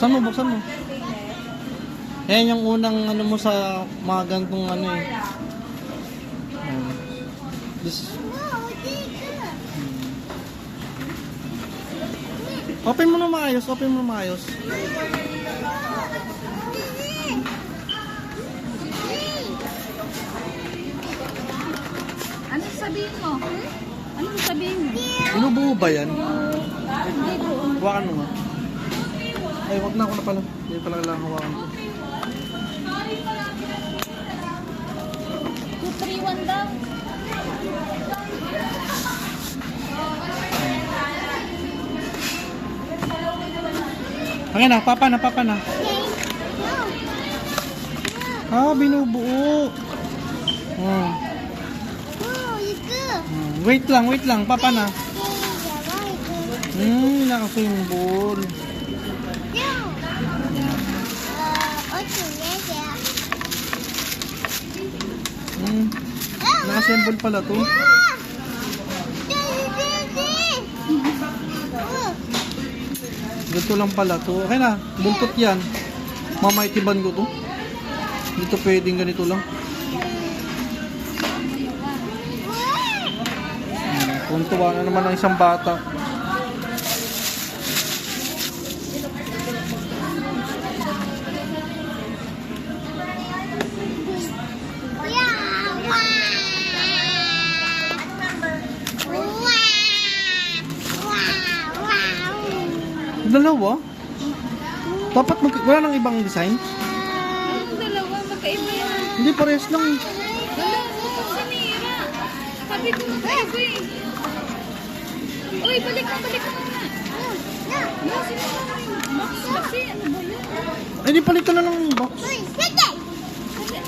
Buksan mo, buksan mo. Yan yung unang ano mo sa mga gantong ano eh. Ayan. This... Open mo na maayos, open mo na maayos. Ano sabihin mo? Ano sabihin mo? Binubuo ba yan? Hindi po. Hawakan mo nga. Ay, wag na ako na pala. Hindi pala kailangan hawakan ko. 231 daw. Okay na, papa na, papa na. Ah, binubuo. Oh. Wait lang, papa na. Naka-symbol. Naka-symbol pala to. Ganito lang pala to. Okay na, buntot yan. Mamaitiban ko to. Dito pwedeng ganito lang. Tuntuwa na naman ang isang bata. Dalawa? Dapat wala nang ibang design? Anong dalawa? Magkaiba yan. Hindi, parehas lang eh. Wala mo, sinira. Sabi ko magkaiba eh. Uy, balik mo muna. No, sinira mo yung box kasi. Ano ba yun? Ay, di palitan na lang yung box.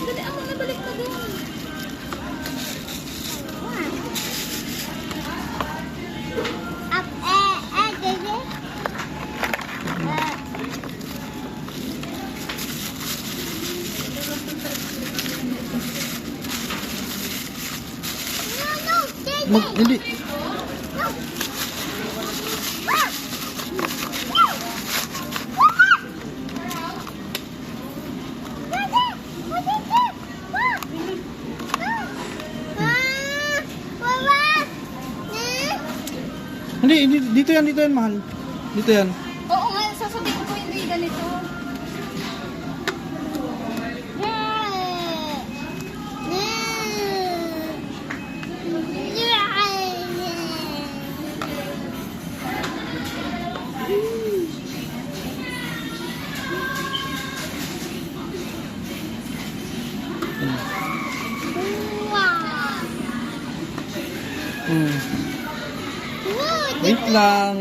Dali ako na balik mo doon. Hindi. Hindi, dito yan, mahal. Dito yan. Oo nga, sasabihin ko hindi ganito.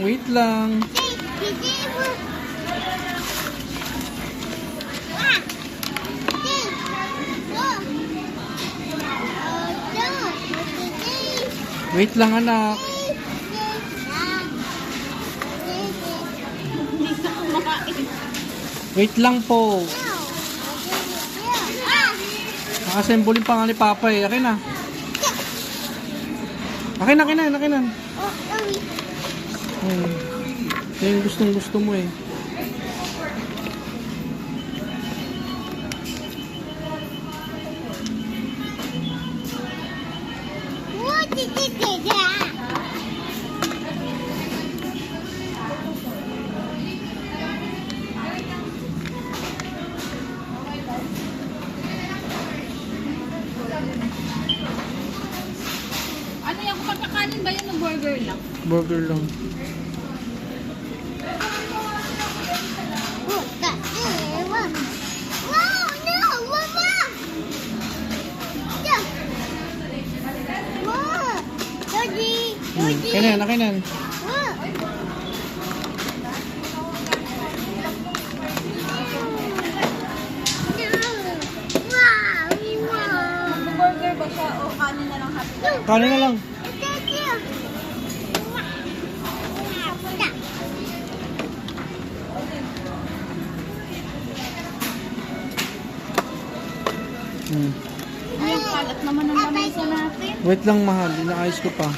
Wait lang. Wait lang, anak. Wait lang po. Nakasembolin pa nga ni Papa eh. Akin na. Akin na. Yan yung gustong-gusto mo eh. Ano yan? Kung pagkakanin ba yan ng burger lang? Burger lang. Kainan. Burger ba siya o kanin na lang happy? Kanin na lang. Ay, kalat naman ang lamesa natin. Wait lang, mahal. Inaayos ko pa.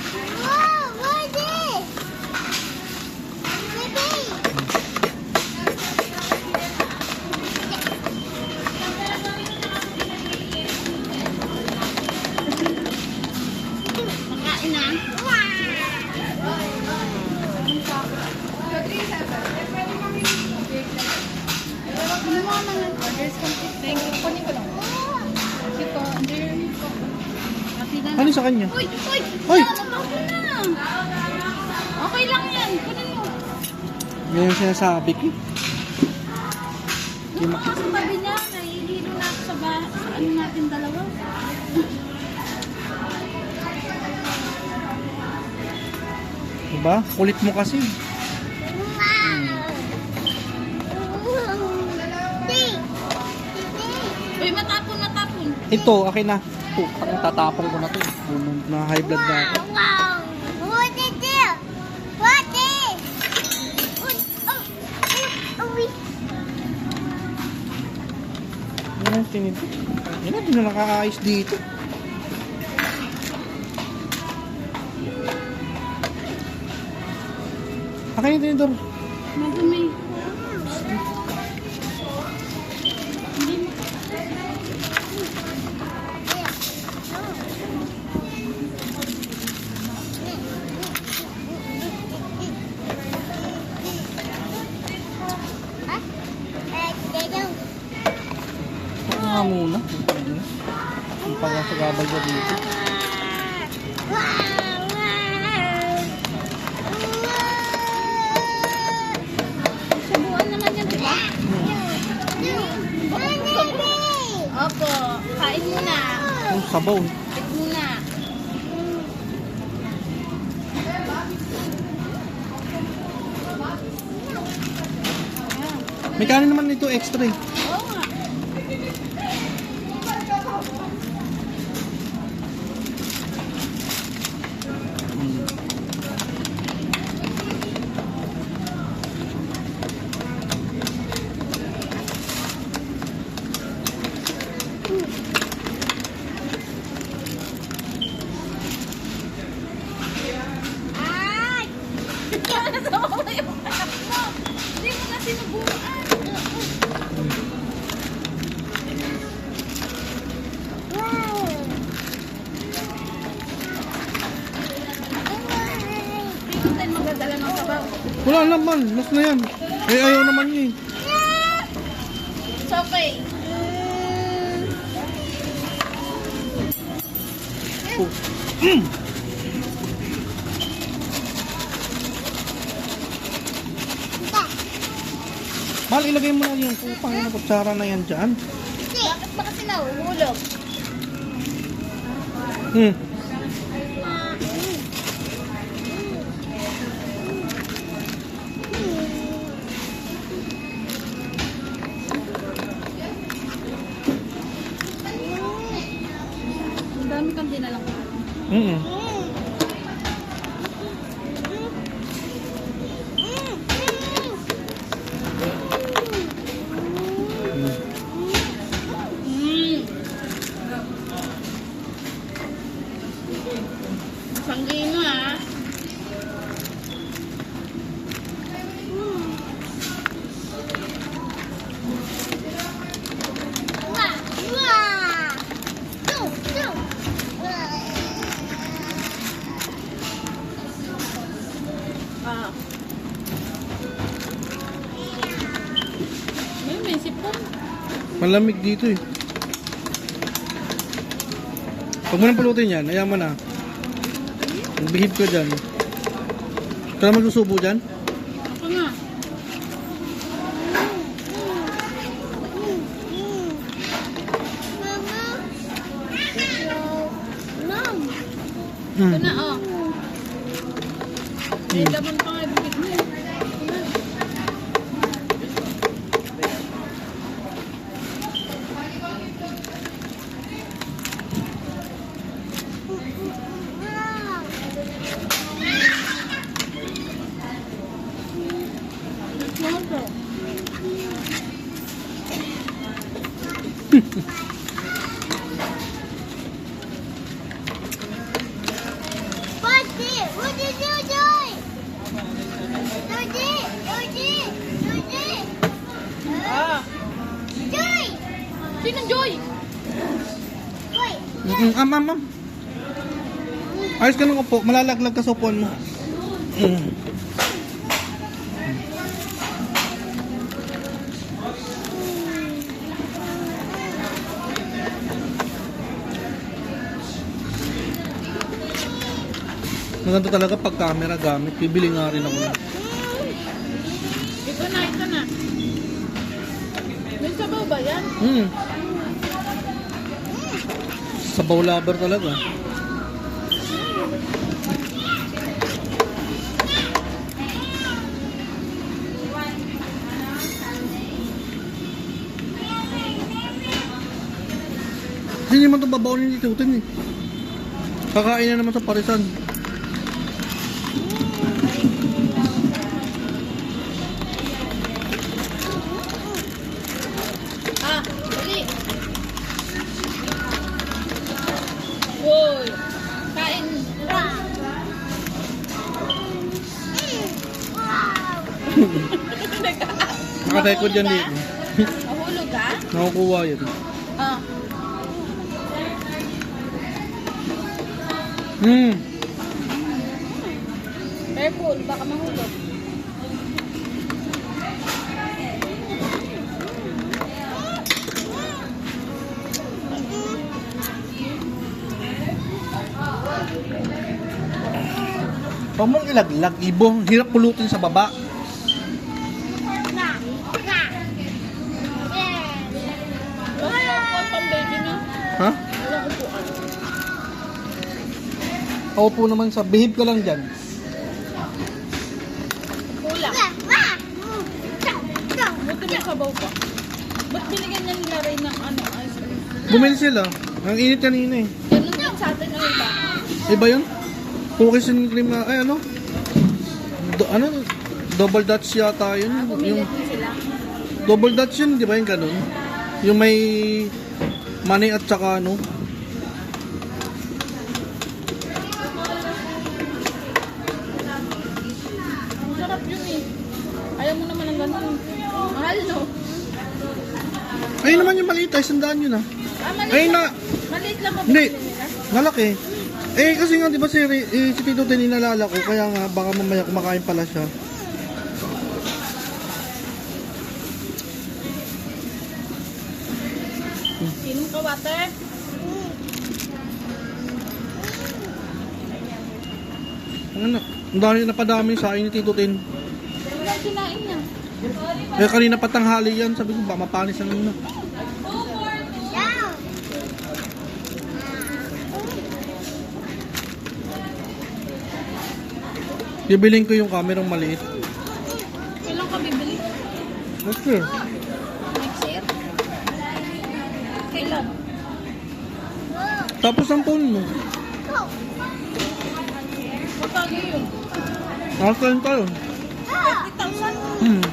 sa kanya. Uy! Uy! Uy! Natapon na! Okay lang yan. Kunin mo. Yan yung sinasabi ko. Doon ka sa tabi niya. Nahihilo na ako sa ano natin dalawa. Diba? Kulit mo kasi. Uy, matapon, matapon. Ito, akin na. Ito, parang tatapong ko na to. Na high blood na ako. Yan, tinito. Yan, hindi na nakakaayos dito. Akin yung tinidor. Madumi. Ako nga muna. Ang pagkasagabal ko dito. Sabuan naman yan, di ba? Opo, kain muna. Ang sabaw. Kain muna. May kanin naman ito extra eh. Oo nga. Ay! Nasama mo yung anak mo. Hindi mo na sinubuan. Hindi tayo magdadala ng sabaw. Wala naman. Mas na yan. Eh, ayaw naman niya eh. It's okay. Oh. Mahal, ilagay mo na yung kupang na kutsara na yan dyan. Bakit ba kasi nahuhulog? Hmm. Ang dami kang dinalang. Mm. Sanggi mo ah. Ah. May sipon. Malamig dito eh. Pag mo nang pulutin yan, ayaw mo na. Magbihib ka dyan. Ikaw na magsusubo dyan? Ako nga. Ito Hmm. na oh. May laman pa nga bibig mo. Ito na. Ah. Sino Joy? Am. Ayos ka ng upo. Malalaglag ka sa upuan mo. Maganda talaga pag camera gamit. Bibili nga rin ako. Ito na, ito na. May sabaw ba yan? Sabaw lover talaga. Hindi naman itong babaw ni Titutin eh. Kakain na naman sa parisan. Ah, dali. Woy. Kain. Nakarecord yan dito. Mahulog ka? Nakukuha yan. Ah. Careful, baka mahulog. Pag mong ilaglag, ibo, hirap pulutin sa baba. Wala ko pang baby na. Ha? Wala ko po. Ako po naman sa behave ka lang dyan. Kulang. Buti may sabaw pa. Ba't binigyan niya nila rin ng ano, ice cream? Bumili sila. Ang init kanina eh. Ganun din sa atin ng iba. Iba yun? Cookies and cream na, ay ano? Double Dutch yata yun. Bumili Yung din sila. double Dutch yun, di ba yung ganun? Yung may money at saka ano? Ang sarap yun eh. Ayaw mo naman ng ganun. Mahal no? Ayun naman yung maliit, ay sandaan yun ah. Ah, maliit Ay lang. na, Maliit lang ba hindi, binili nila? malaki. Eh kasi nga di ba si Tito Tin inalala ko, kaya nga baka mamaya kumakain pala siya. Inom ka water? Ano, ang dami napadami sa akin ni Tito Tin. Wala kinain niya. Eh kanina pa tanghali yan, sabi ko ba mapanis na muna. Bibiling ko yung kamerang maliit. Kailan ka bibili? Next year. Next year? Kailan? Tapos ang phone mo. Magkano yun? Nakasayin tayo. 50,000?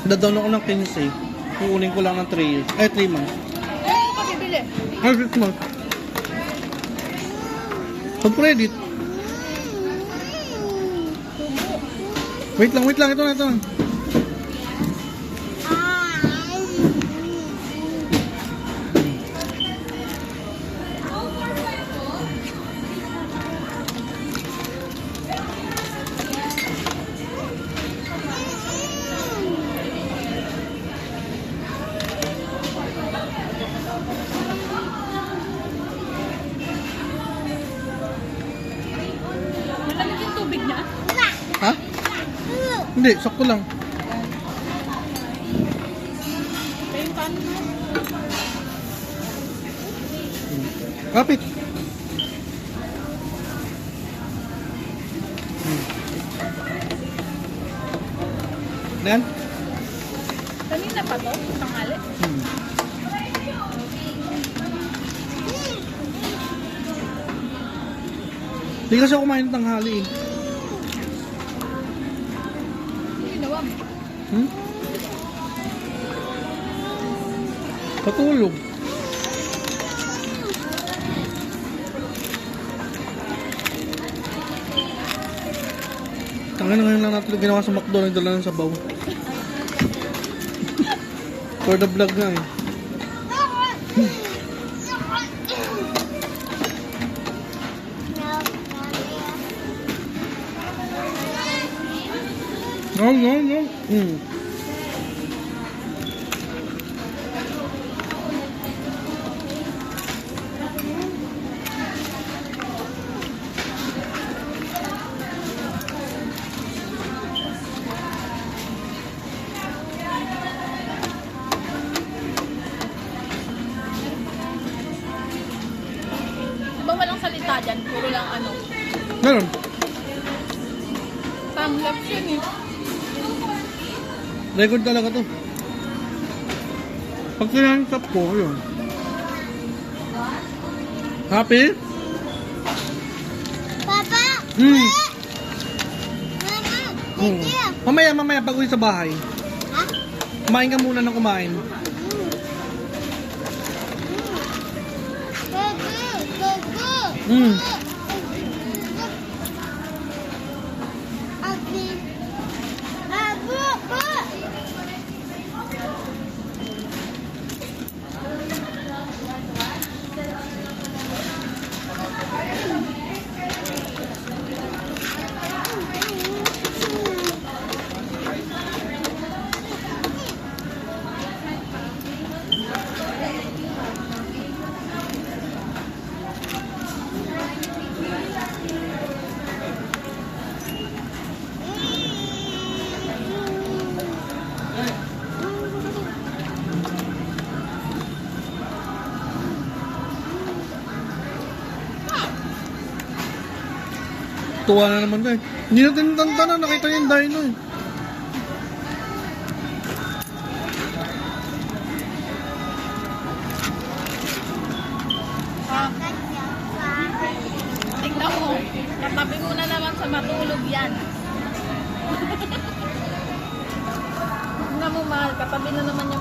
Dadown ako ng 15. Kukunin ko lang ng 3 years. 3 months. Kailan ka bibili? 6 months. Pag credit. Wait lang. Ito na. Malamig yung tubig na? Ha? Hindi, sakto lang. Kaya yung paano mo? Kapit. Yan. Kanina pa to? Tanghali? Hindi kasi ako kumain ng tanghali eh. Ginawa mo? Patulog. Tangin na ngayon lang natin ginawa sa McDo, nagdala ng sabaw. For the vlog nga eh. No. ano. Meron. Time-lapse yun eh. Record talaga to. Pag sinangtap ko, yun. Happy? Papa! Hmm. Mama! Hmm. Mamaya, pag uwi sa bahay. Ha? Kumain ka muna ng kumain. Gogo! Hmm. Abi! Abo! Po! Tuwa na naman ka eh. Hindi natin tanta na, nakita yung dino eh. Tingnan mo. Katabi mo na naman sa matulog yan. Tingnan mo, mahal. Katabi na naman yung